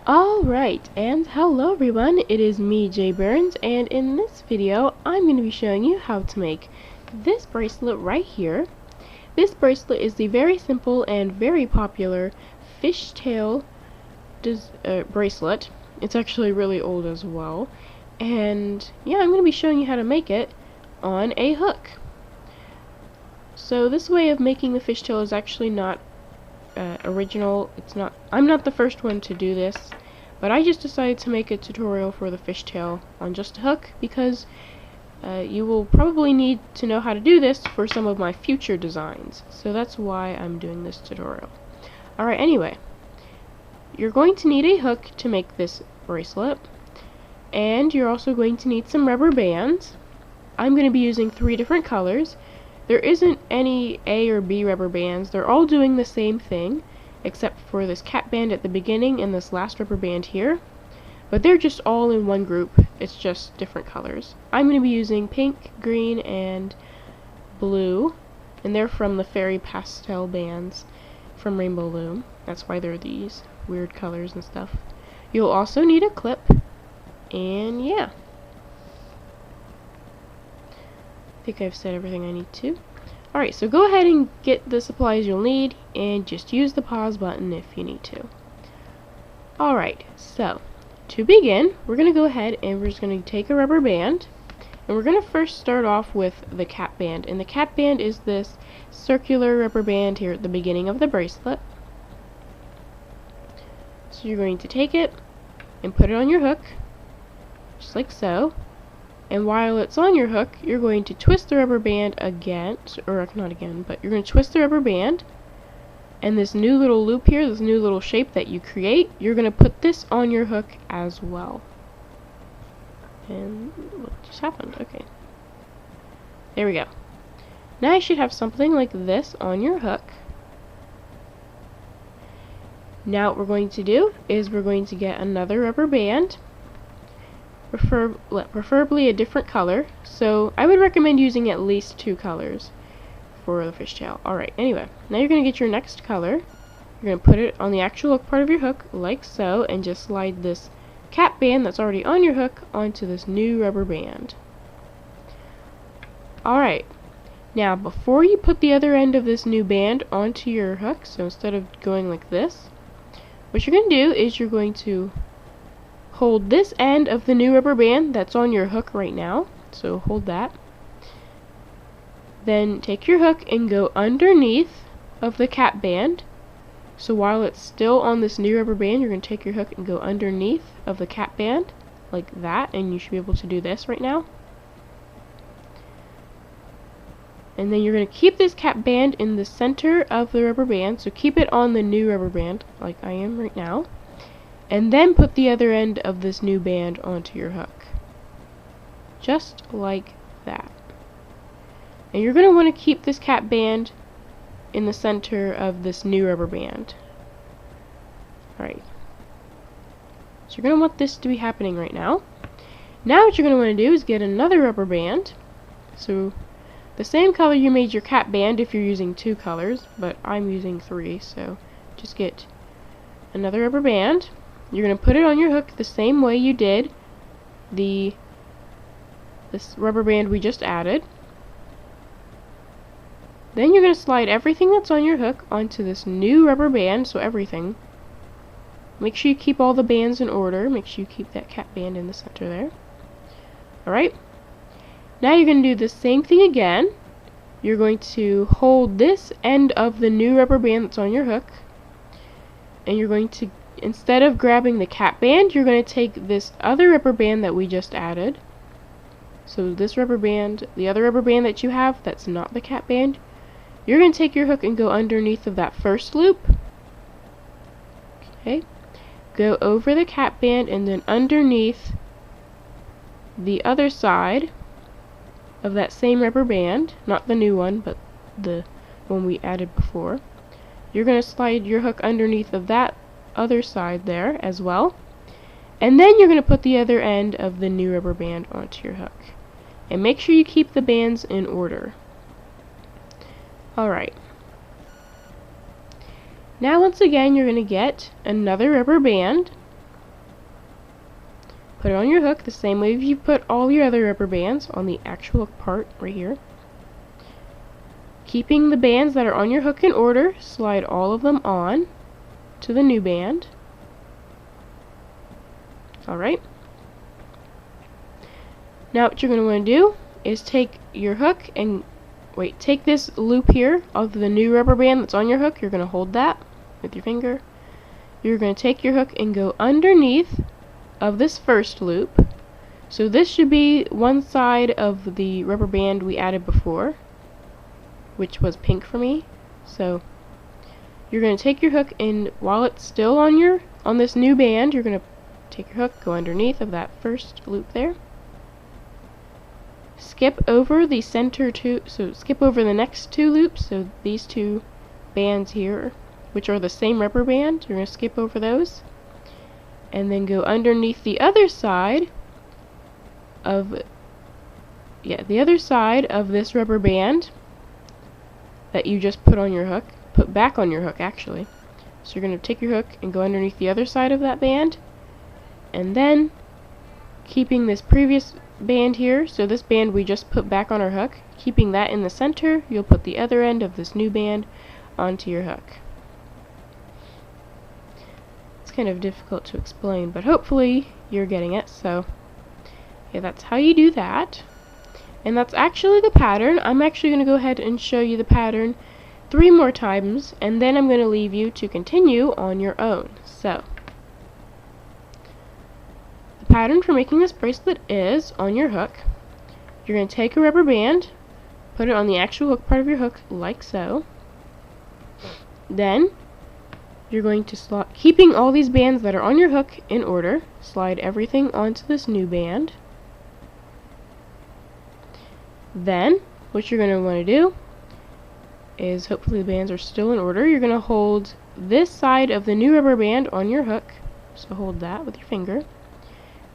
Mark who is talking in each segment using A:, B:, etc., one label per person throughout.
A: Alright, and hello everyone, it is me, Jay Burns, and in this video, I'm going to be showing you how to make this bracelet right here. This bracelet is the very simple and very popular fishtail bracelet. It's actually really old as well, and yeah, I'm going to be showing you how to make it on a hook. So this way of making the fishtail is actually not original. I'm not the first one to do this, but I just decided to make a tutorial for the fishtail on just a hook because you will probably need to know how to do this for some of my future designs. So that's why I'm doing this tutorial. Alright, anyway, you're going to need a hook to make this bracelet, and you're also going to need some rubber bands. I'm going to be using 3 different colors. There isn't any A or B rubber bands. They're all doing the same thing, except for this cap band at the beginning and this last rubber band here. But they're just all in one group. It's just different colors. I'm going to be using pink, green, and blue, and they're from the Fairy Pastel bands from Rainbow Loom. That's why they're these weird colors and stuff. You'll also need a clip, and yeah. I think I've said everything I need to. Alright, so go ahead and get the supplies you'll need, and just use the pause button if you need to. Alright, so, to begin, we're going to go ahead and we're just going to take a rubber band, and we're going to first start off with the cap band. And the cap band is this circular rubber band here at the beginning of the bracelet. So you're going to take it and put it on your hook, just like so. And while it's on your hook, you're going to twist the rubber band again, or not again, but you're going to twist the rubber band, and this new little loop here, this new little shape that you create, you're going to put this on your hook as well. And what just happened? Okay. There we go. Now you should have something like this on your hook. Now what we're going to do is we're going to get another rubber band, preferably a different color. So I would recommend using at least 2 colors for the fishtail. Alright, anyway, now you're going to get your next color. You're going to put it on the actual hook part of your hook, like so, and just slide this cap band that's already on your hook onto this new rubber band. Alright, now before you put the other end of this new band onto your hook, so instead of going like this, what you're going to do is you're going to hold this end of the new rubber band that's on your hook right now, so hold that. Then take your hook and go underneath of the cap band. So while it's still on this new rubber band, you're going to take your hook and go underneath of the cap band, like that, and you should be able to do this right now. And then you're going to keep this cap band in the center of the rubber band, so keep it on the new rubber band, like I am right now. And then put the other end of this new band onto your hook. Just like that. And you're going to want to keep this cap band in the center of this new rubber band. Alright. So you're going to want this to be happening right now. Now what you're going to want to do is get another rubber band. So the same color you made your cap band if you're using 2 colors, but I'm using 3, so just get another rubber band. You're going to put it on your hook the same way you did this rubber band we just added. Then you're going to slide everything that's on your hook onto this new rubber band, so everything. Make sure you keep all the bands in order. Make sure you keep that cap band in the center there. Alright. Now you're going to do the same thing again. You're going to hold this end of the new rubber band that's on your hook, and you're going to, instead of grabbing the cap band, you're going to take this other rubber band that we just added. So this rubber band, the other rubber band that you have, that's not the cap band, you're going to take your hook and go underneath of that first loop. Okay. Go over the cap band and then underneath the other side of that same rubber band, not the new one, but the one we added before. You're going to slide your hook underneath of that other side there as well, and then you're going to put the other end of the new rubber band onto your hook, and make sure you keep the bands in order. Alright, now once again you're going to get another rubber band, put it on your hook the same way you put all your other rubber bands on the actual part right here. Keeping the bands that are on your hook in order, slide all of them on to the new band. Alright. Now what you're going to want to do is take your hook and take this loop here of the new rubber band that's on your hook. You're going to hold that with your finger. You're going to take your hook and go underneath of this first loop. So this should be one side of the rubber band we added before, which was pink for me. So you're going to take your hook, and while it's still on this new band, you're going to take your hook, go underneath of that first loop there. Skip over the center two, so skip over the next two loops, so these two bands here, which are the same rubber band, you're going to skip over those. And then go underneath the other side of this rubber band that you just put on your hook, put back on your hook actually. So you're going to take your hook and go underneath the other side of that band, and then keeping this previous band here, so this band we just put back on our hook, keeping that in the center, you'll put the other end of this new band onto your hook. It's kind of difficult to explain, but hopefully you're getting it. So yeah, that's how you do that. And that's actually the pattern. I'm actually going to go ahead and show you the pattern 3 more times, and then I'm going to leave you to continue on your own. So the pattern for making this bracelet is on your hook. You're going to take a rubber band, put it on the actual hook part of your hook like so. Then you're going to slide, keeping all these bands that are on your hook in order, slide everything onto this new band. Then what you're going to want to do is, hopefully the bands are still in order, you're going to hold this side of the new rubber band on your hook. So hold that with your finger.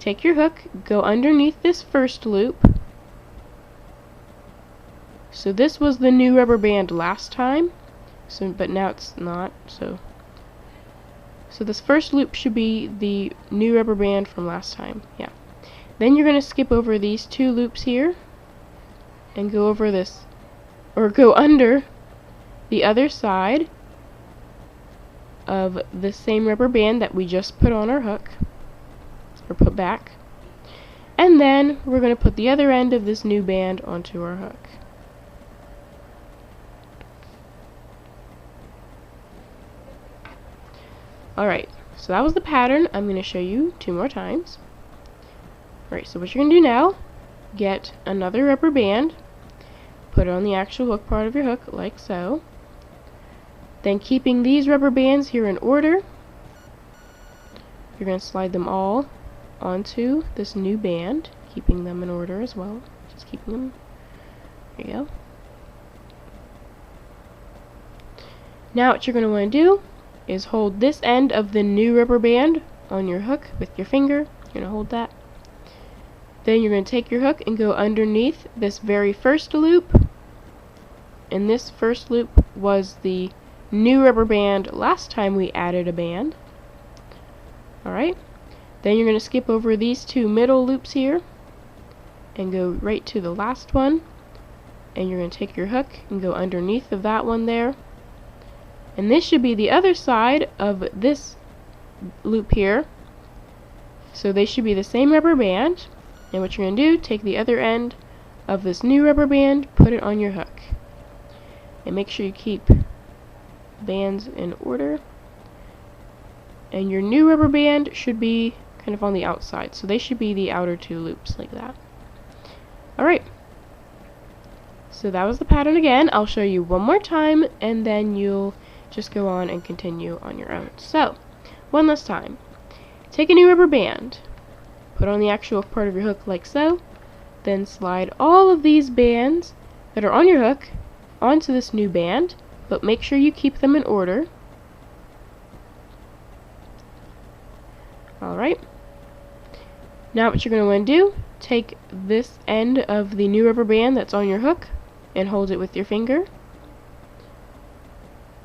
A: Take your hook, go underneath this first loop. So this was the new rubber band last time, but now it's not. So this first loop should be the new rubber band from last time. Yeah. Then you're going to skip over these 2 loops here and go over this, or go under the other side of the same rubber band that we just put on our hook, or put back. And then we're going to put the other end of this new band onto our hook. Alright, so that was the pattern. I'm going to show you 2 more times. Alright, so what you're going to do now, get another rubber band, put it on the actual hook part of your hook like so. Then, keeping these rubber bands here in order, you're going to slide them all onto this new band, keeping them in order as well. Just keeping them. There you go. Now what you're going to want to do is hold this end of the new rubber band on your hook with your finger. You're going to hold that. Then you're going to take your hook and go underneath this very first loop. And this first loop was the new rubber band last time we added a band. Alright. Then you're going to skip over these 2 middle loops here and go right to the last one. And you're going to take your hook and go underneath of that one there. And this should be the other side of this loop here. So they should be the same rubber band. And what you're going to do, take the other end of this new rubber band, put it on your hook. And make sure you keep bands in order. And your new rubber band should be kind of on the outside. So they should be the outer 2 loops like that. Alright. So that was the pattern again. I'll show you one more time, and then you'll just go on and continue on your own. So, one last time. Take a new rubber band, put on the actual part of your hook like so, then slide all of these bands that are on your hook onto this new band, but make sure you keep them in order. Alright. Now what you're going to want to do, take this end of the new rubber band that's on your hook and hold it with your finger.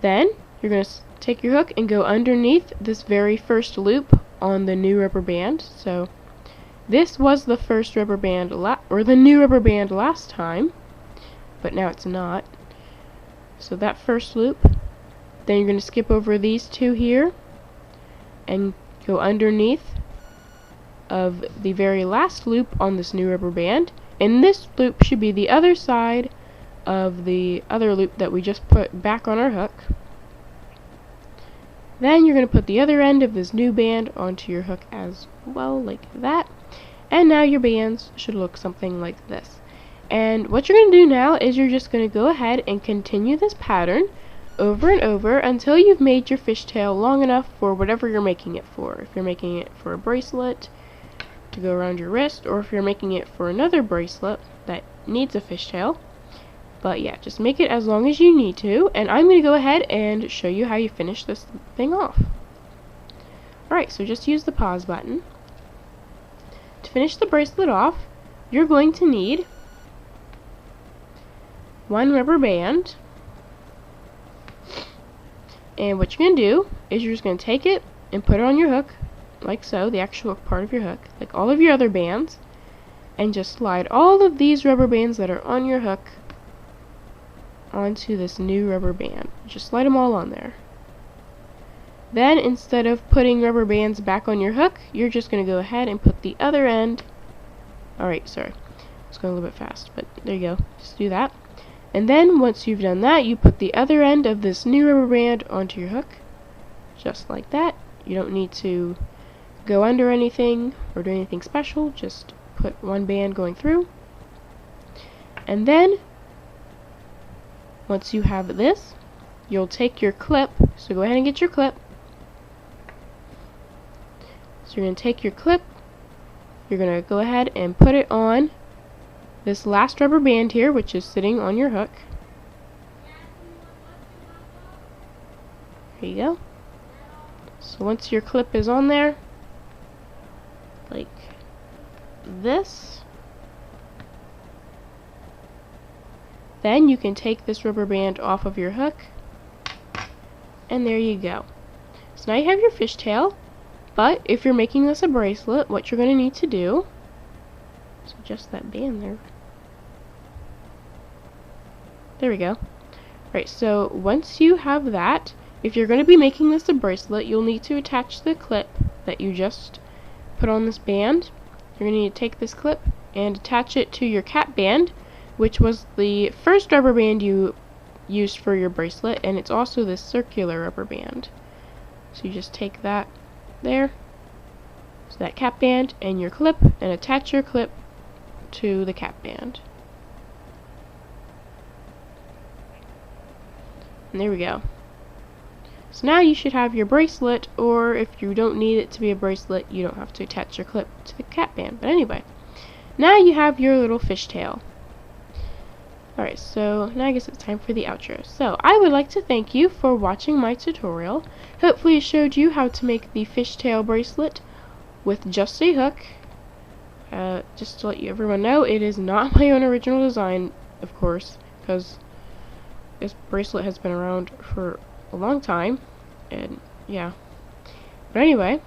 A: Then you're going to take your hook and go underneath this very first loop on the new rubber band. So This was the first rubber band, or the new rubber band last time, but now it's not. So that first loop, then you're going to skip over these two here, and go underneath of the very last loop on this new rubber band, and this loop should be the other side of the other loop that we just put back on our hook. Then you're going to put the other end of this new band onto your hook as well, like that. And now your bands should look something like this. And what you're going to do now is you're just going to go ahead and continue this pattern over and over until you've made your fishtail long enough for whatever you're making it for. If you're making it for a bracelet to go around your wrist, or if you're making it for another bracelet that needs a fishtail. But yeah, just make it as long as you need to, and I'm going to go ahead and show you how you finish this thing off. Alright, so just use the pause button. To finish the bracelet off, you're going to need one rubber band, and what you're going to do is you're just going to take it and put it on your hook, like so, the actual part of your hook, like all of your other bands, and just slide all of these rubber bands that are on your hook onto this new rubber band. Just slide them all on there. Then, instead of putting rubber bands back on your hook, you're just going to go ahead and put the other end. Alright, sorry. I was going a little bit fast, but there you go. Just do that. And then, once you've done that, you put the other end of this new rubber band onto your hook. Just like that. You don't need to go under anything or do anything special. Just put one band going through. And then, once you have this, you'll take your clip. So go ahead and get your clip. So you're going to take your clip, you're going to go ahead and put it on this last rubber band here, which is sitting on your hook. There you go. So once your clip is on there, like this, then you can take this rubber band off of your hook, and there you go. So now you have your fishtail. But if you're making this a bracelet, what you're going to need to do is adjust that band there. There we go. Right, so once you have that, if you're going to be making this a bracelet, you'll need to attach the clip that you just put on this band. You're going to need to take this clip and attach it to your cap band, which was the first rubber band you used for your bracelet, and it's also this circular rubber band. So you just take that there, so that cap band and your clip, and attach your clip to the cap band. And there we go. So now you should have your bracelet, or if you don't need it to be a bracelet, you don't have to attach your clip to the cap band. But anyway, now you have your little fishtail. Alright, so now I guess it's time for the outro. So, I would like to thank you for watching my tutorial. Hopefully it showed you how to make the fishtail bracelet with just a hook. Just to let everyone know, it is not my own original design, of course, because this bracelet has been around for a long time, and yeah. But anyway,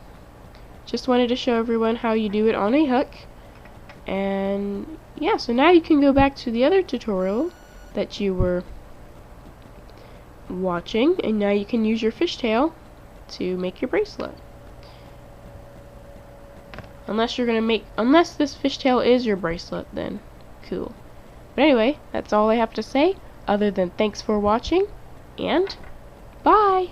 A: just wanted to show everyone how you do it on a hook. And yeah, so now you can go back to the other tutorial that you were watching, and now you can use your fishtail to make your bracelet. Unless this fishtail is your bracelet, then cool. But anyway, that's all I have to say, other than thanks for watching, and bye!